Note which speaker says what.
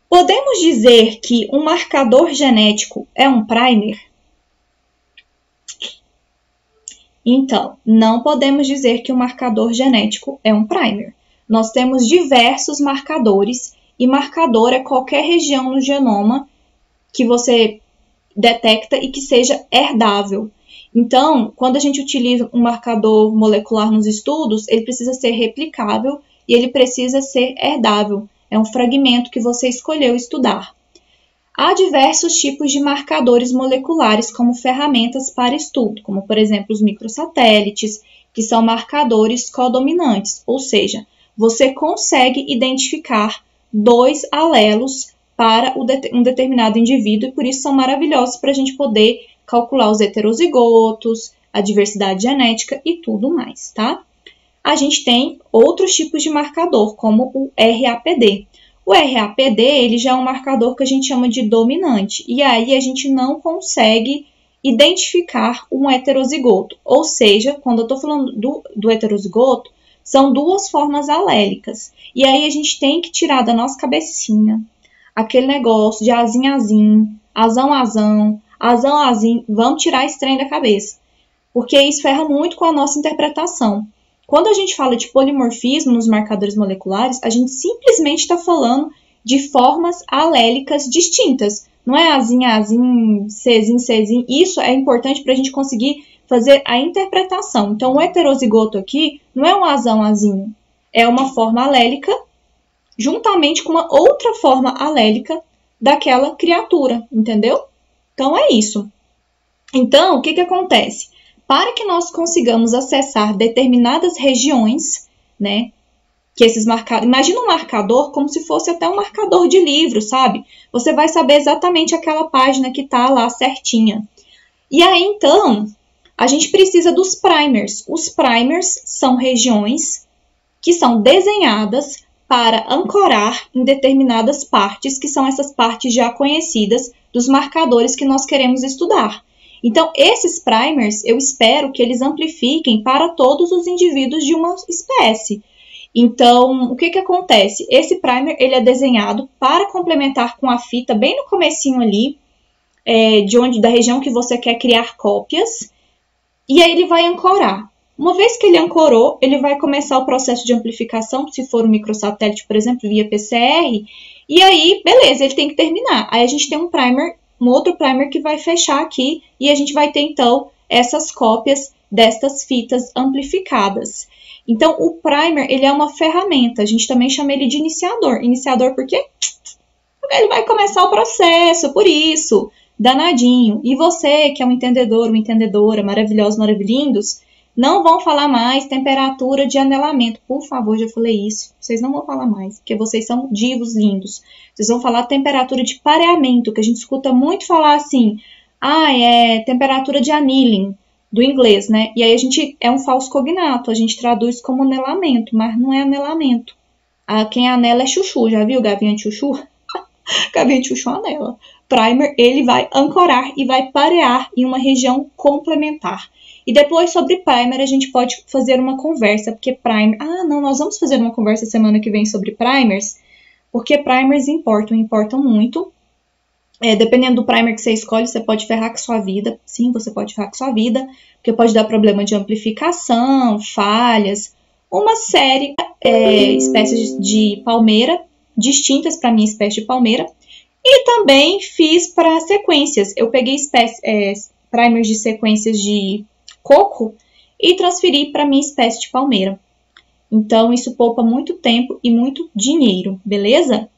Speaker 1: Podemos dizer que um marcador genético é um primer? Então, não podemos dizer que o marcador genético é um primer. Nós temos diversos marcadores, e marcador é qualquer região no genoma que você detecta e que seja herdável. Então, quando a gente utiliza um marcador molecular nos estudos, ele precisa ser replicável e ele precisa ser herdável. É um fragmento que você escolheu estudar. Há diversos tipos de marcadores moleculares como ferramentas para estudo, como, por exemplo, os microsatélites, que são marcadores codominantes, ou seja, você consegue identificar 2 alelos para um determinado indivíduo e por isso são maravilhosos para a gente poder calcular os heterozigotos, a diversidade genética e tudo mais, tá? A gente tem outros tipos de marcador, como o RAPD. O RAPD, ele já é um marcador que a gente chama de dominante, e aí a gente não consegue identificar um heterozigoto. Ou seja, quando eu estou falando do heterozigoto, são 2 formas alélicas. E aí a gente tem que tirar da nossa cabecinha aquele negócio de azim, azão, azão, vamos tirar esse trem da cabeça. Porque isso ferra muito com a nossa interpretação. Quando a gente fala de polimorfismo nos marcadores moleculares, a gente simplesmente está falando de formas alélicas distintas. Não é azim, Czinho. Isso é importante para a gente conseguir fazer a interpretação. Então, o heterozigoto aqui não é um azinho. É uma forma alélica juntamente com uma outra forma alélica daquela criatura, entendeu? Então, é isso. Então, o que acontece? Para que nós consigamos acessar determinadas regiões, né, que esses marcadores... Imagina um marcador como se fosse até um marcador de livro, sabe? Você vai saber exatamente aquela página que está lá certinha. E aí, então, a gente precisa dos primers. Os primers são regiões que são desenhadas para ancorar em determinadas partes, que são essas partes já conhecidas dos marcadores que nós queremos estudar. Então, esses primers, eu espero que eles amplifiquem para todos os indivíduos de uma espécie. Então, o que acontece? Esse primer, ele é desenhado para complementar com a fita bem no comecinho ali, da região que você quer criar cópias, e aí ele vai ancorar. Uma vez que ele ancorou, ele vai começar o processo de amplificação, se for um microsatélite, por exemplo, via PCR, e aí, beleza, ele tem que terminar. Aí a gente tem um outro primer que vai fechar aqui, e a gente vai ter, então, essas cópias destas fitas amplificadas. Então, o primer, ele é uma ferramenta, a gente também chama ele de iniciador. Iniciador por quê? Porque ele vai começar o processo, por isso, danadinho. E você, que é um entendedor, uma entendedora, maravilhosos, maravilhindos, não vão falar mais temperatura de anelamento. Por favor, já falei isso. Vocês não vão falar mais, porque vocês são divos lindos. Vocês vão falar temperatura de pareamento, que a gente escuta muito falar assim. É temperatura de annealing, do inglês, né? E aí é um falso cognato. A gente traduz como anelamento, mas não é anelamento. Quem anela é chuchu. Já viu gavinha de chuchu? Gavinha de chuchu anela. Primer, ele vai ancorar e vai parear em uma região complementar. E depois, sobre primer, a gente pode fazer uma conversa, porque primer... nós vamos fazer uma conversa semana que vem sobre primers, porque primers importam muito. Dependendo do primer que você escolhe, você pode ferrar com sua vida. Sim, você pode ferrar com sua vida, porque pode dar problema de amplificação, falhas, uma série de espécies de palmeira, distintas para a minha espécie de palmeira. E também fiz para sequências. Eu peguei primers de sequências de coco e transferi para minha espécie de palmeira. Então, isso poupa muito tempo e muito dinheiro, beleza?